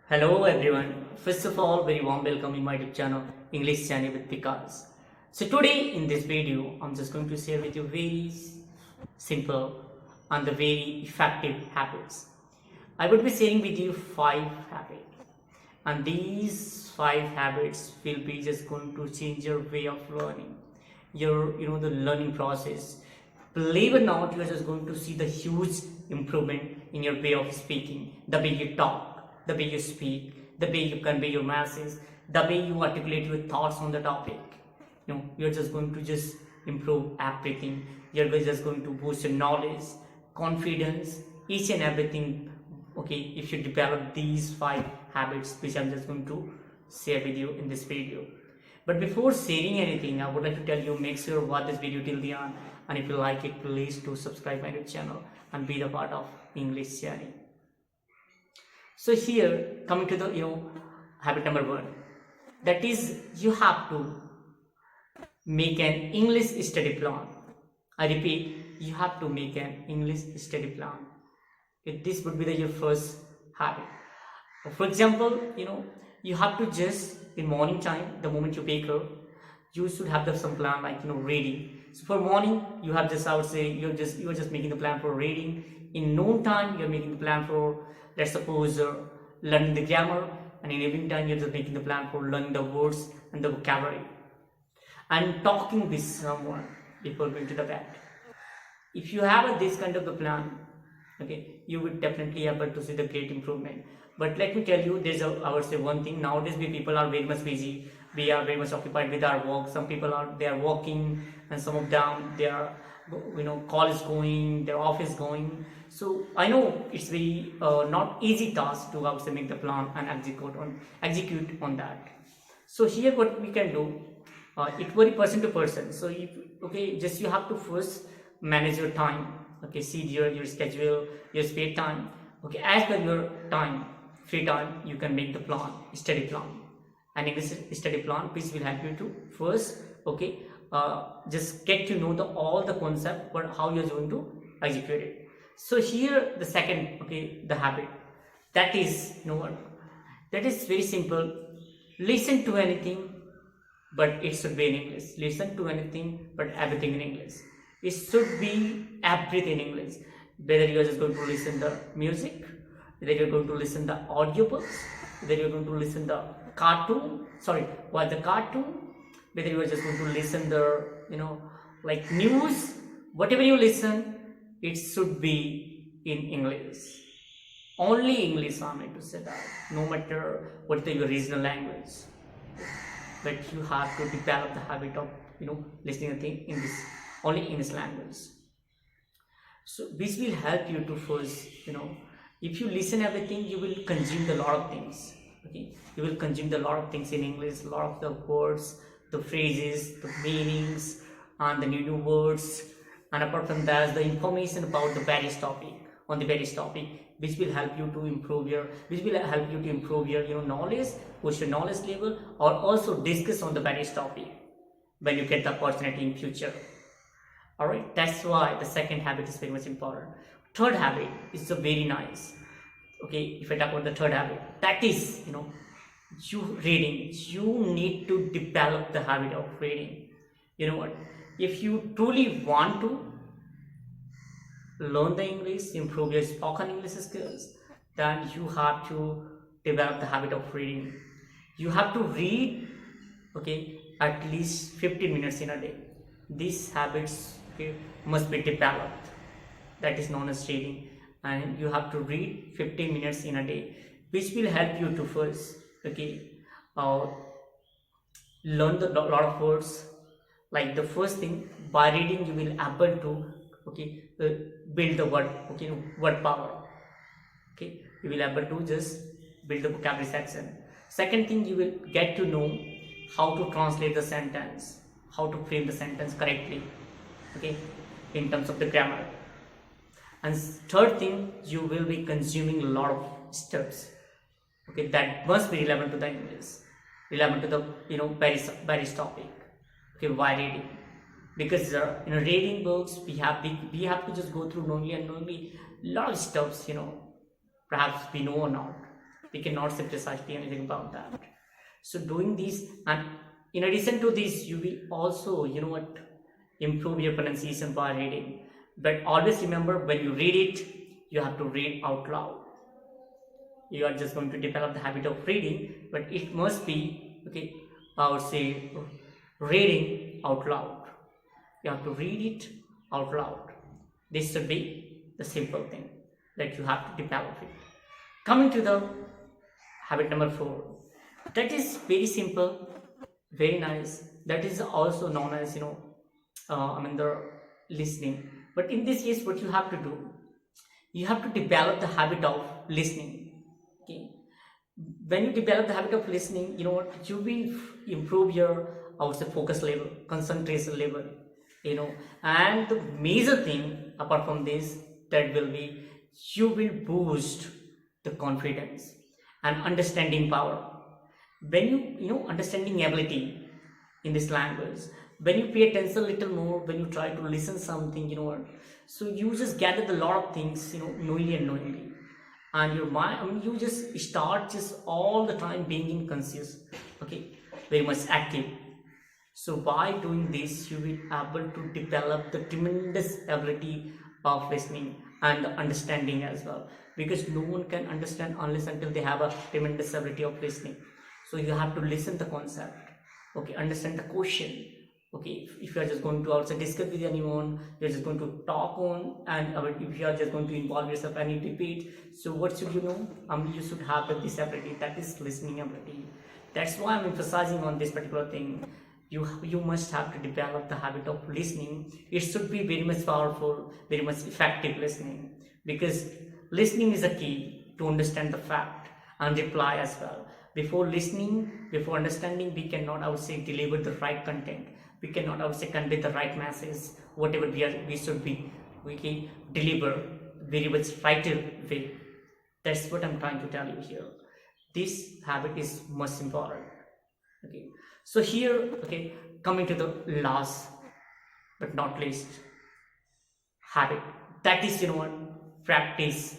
Hello everyone. First of all, very warm welcome in my YouTube channel, English Channel with Vikas. So today in this video, I'm just going to share with you very simple and the very effective habits. I would be sharing with you 5 habits, and these 5 habits will be just going to change your way of learning, your the learning process. Believe it or not, you are just going to see the huge improvement in your way of speaking, the way you talk, the way you speak, the way you convey your message, the way you articulate your thoughts on the topic. You're just going to just improve everything. You're just going to boost your knowledge, confidence, each and everything. Okay, if you develop these 5 habits, which I'm just going to share with you in this video. But before sharing anything, I would like to tell you, make sure watch this video till the end, and if you like it, please do subscribe my YouTube channel and be the part of English Channel. So here, coming to the habit number 1, that is you have to make an English study plan. I repeat, you have to make an English study plan. This would be your first habit. For example, you have to just in morning time, the moment you wake up, you should have some plan like reading. So for morning, you have just, I would say, you're just making the plan for reading. In noon time, you're making the plan for, let's suppose, learning the grammar, and in evening time, you're just making the plan for learning the words and the vocabulary. And talking with someone before going to the bed. If you have this kind of a plan, okay, you will definitely able to see the great improvement. But let me tell you, I would say one thing. Nowadays, people are very much busy. We are very much occupied with our work. Some people are working, and some of them they are college going, their office going. So I know it's very not easy task to, I would say, make the plan and execute on that. So here what we can do, it vary person to person. So just you have to first manage your time. Okay, see your schedule, your spare time. Okay, as per your time, free time, you can make the plan, study plan. And in this study plan, which will help you to first, just get to know all the concept, but how you're going to execute it. So here the second, the habit, that is that is very simple. Listen to anything, but it should be in English. Listen to anything, but everything in English. It should be everything in English. Whether you are just going to listen the music, whether you're going to listen the audiobooks, whether you're going to listen the cartoon, whether you are just going to listen the like news, whatever you listen, it should be in English. Only English, I meant to say that. No matter what the original language, but you have to develop the habit of listening to things in this only English language. So this will help you to first, if you listen everything, you will consume a lot of things. Okay, you will consume a lot of things in English, a lot of the words, the phrases, the meanings, and the new words. And apart from that, the information about the various topic, which will help you to improve your, knowledge, push your knowledge level, or also discuss on the various topic when you get the opportunity in future. Alright, that's why the second habit is very much important. Third habit is very nice. Okay, if I talk about the third habit, that is, you reading. You need to develop the habit of reading. You know what? If you truly want to learn the English, improve your spoken English skills, then you have to develop the habit of reading. You have to read, at least 15 minutes in a day. These habits must be developed. That is known as reading, and you have to read 15 minutes in a day, which will help you to first learn a lot of words. Like the first thing, by reading you will able to build the word power. You will able to just build the vocabulary section. Second thing, you will get to know how to translate the sentence, how to frame the sentence correctly, in terms of the grammar. And third thing, you will be consuming a lot of steps, that must be relevant to the English, relevant to the various topic, why reading? Because in reading books, we have to just go through knowingly a lot of stuffs, perhaps we know or not. We cannot say precisely anything about that. So doing this, and in addition to this, you will also, improve your pronunciation by reading. But always remember, when you read it, you have to read out loud. You are just going to develop the habit of reading, but it must be, okay, I would say, reading out loud. You have to read it out loud. This should be the simple thing that you have to develop it. Coming to the habit number 4, that is very simple, very nice. That is also known as, the listening. But in this case, what you have to do, you have to develop the habit of listening. Okay. When you develop the habit of listening, you will improve your, I would say, focus level, concentration level, and the major thing apart from this, that will be, you will boost the confidence and understanding power. When understanding ability in this language, when you pay attention a little more, when you try to listen something, so you just gather a lot of things, knowingly and unknowingly, and your mind, you just start just all the time being in conscious, okay, very much active. So by doing this, you will be able to develop the tremendous ability of listening and understanding as well, because no one can understand unless until they have a tremendous ability of listening. So you have to listen the concept, okay, understand the question, okay. If you are just going to outside discuss with anyone, you're just going to talk on, and if you are just going to involve yourself and you repeat, so what should you know? You should have this ability, that is listening ability. That's why I'm emphasizing on this particular thing. You must have to develop the habit of listening. It should be very much powerful, very much effective listening, because listening is a key to understand the fact and reply as well. Before listening, before understanding, we cannot, I would say, deliver the right content. We cannot, I would say, convey the right message. Whatever we should be, we can deliver very much right way. That's what I'm trying to tell you here. This habit is most important. Okay. So here, okay, coming to the last but not least habit, that is, practice.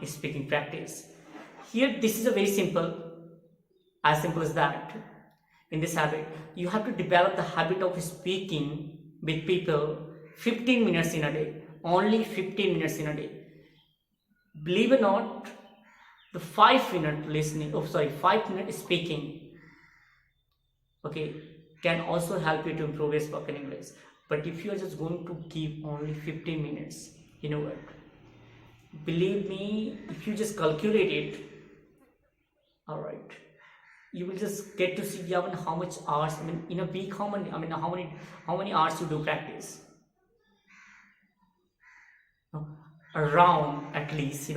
Speaking practice. Here, this is a very simple as that. In this habit, you have to develop the habit of speaking with people 15 minutes in a day, only 15 minutes in a day. Believe it or not, the 5-minute listening, 5-minute speaking, okay, can also help you to improve your spoken English. But if you are just going to give only 15 minutes, you know what? Believe me, if you just calculate it, all right, you will just get to see how much hours. In a week, how many hours you do practice? Around at least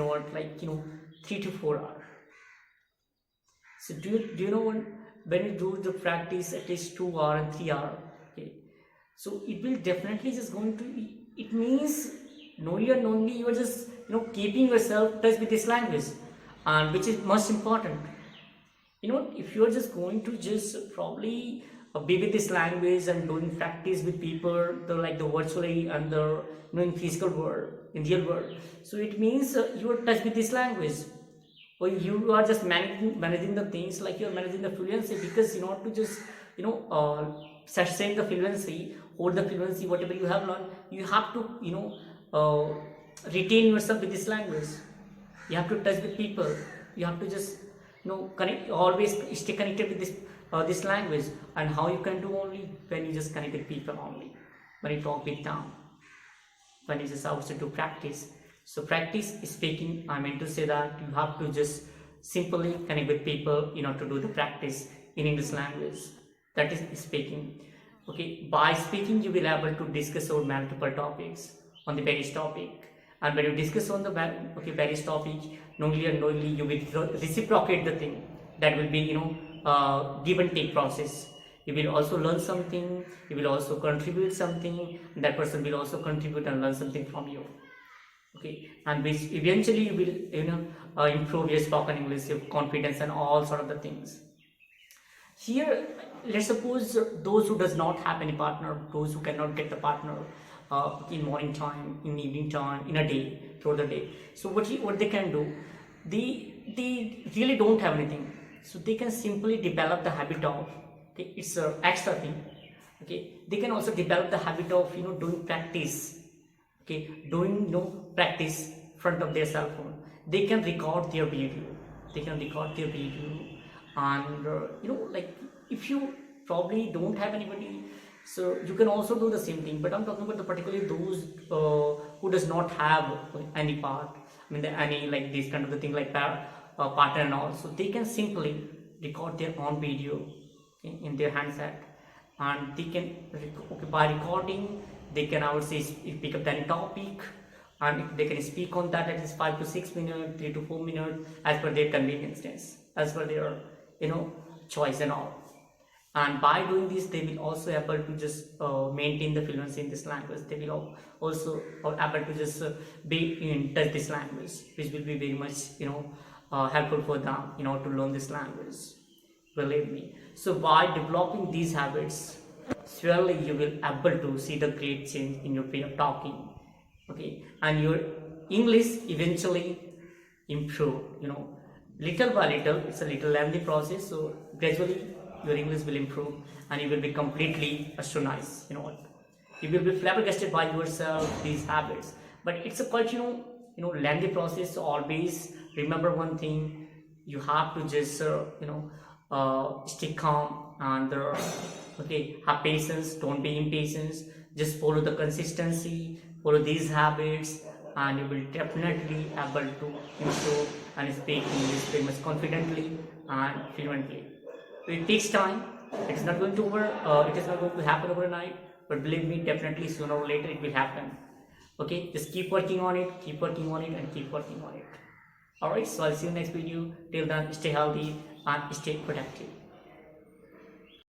3 to 4 hours. So do you know when you do the practice at least 2 hours and 3 hours, okay, so it will definitely just going to, it means knowingly or unknowingly you are just keeping yourself touch with this language, and which is most important. If you are just going to just probably be with this language and doing practice with people, the virtually and the in physical world, in real world, so it means you are touch with this language, or you are just managing the things, like you are managing the fluency, because you know to just sustain the fluency, hold the fluency, whatever you have learned, you have to retain yourself with this language. You have to touch with people, you have to just connect, always stay connected with this language. And how you can do? Only when you just connect with people, only when you talk with them, when you just also do practice. So practice speaking, I meant to say that you have to just simply connect with people to do the practice in English language, that is speaking. Okay, by speaking you will able to discuss over multiple topics on the various topic, and when you discuss on the various topic, knowingly and unknowingly you will reciprocate the thing. That will be give and take process. You will also learn something, you will also contribute something, and that person will also contribute and learn something from you. Okay, and which eventually you will improve your spoken English, your confidence, and all sort of the things. Here, let's suppose those who does not have any partner, those who cannot get the partner, in morning time, in evening time, in a day, throughout the day. So what they can do, they really don't have anything, so they can simply develop the habit of, okay, it's a extra thing. Okay, they can also develop the habit of doing practice. Okay, doing practice front of their cell phone. They can record their video, they can record their video. And like, if you probably don't have anybody, so you can also do the same thing. But I'm talking about the particularly those who does not have any part, I mean any like this kind of the thing like partner and all. So they can simply record their own video in their handset, and they can okay, by recording they can, I would say, pick up any topic, and they can speak on that at least 5 to 6 minutes, 3 to 4 minutes, as per their convenience, as per their choice and all. And by doing this, they will also able to just maintain the fluency in this language. They will also able to just be in touch this language, which will be very much helpful for them to learn this language, believe me. So by developing these habits, surely you will able to see the great change in your way of talking. Okay, and your English eventually improve, little by little. It's a little lengthy process, so gradually your English will improve, and you will be completely astonished. You will be flabbergasted by yourself, these habits. But it's a quite lengthy process. So always remember one thing: you have to just stay calm and okay, have patience. Don't be impatient. Just follow the consistency, follow these habits, and you will definitely able to improve and speak English very much confidently and fluently. It takes time. It is not going to it is not going to happen overnight, but believe me, definitely sooner or later it will happen. Okay, just keep working on it, keep working on it, and keep working on it. Alright, so I'll see you next video. Till then, stay healthy and stay productive.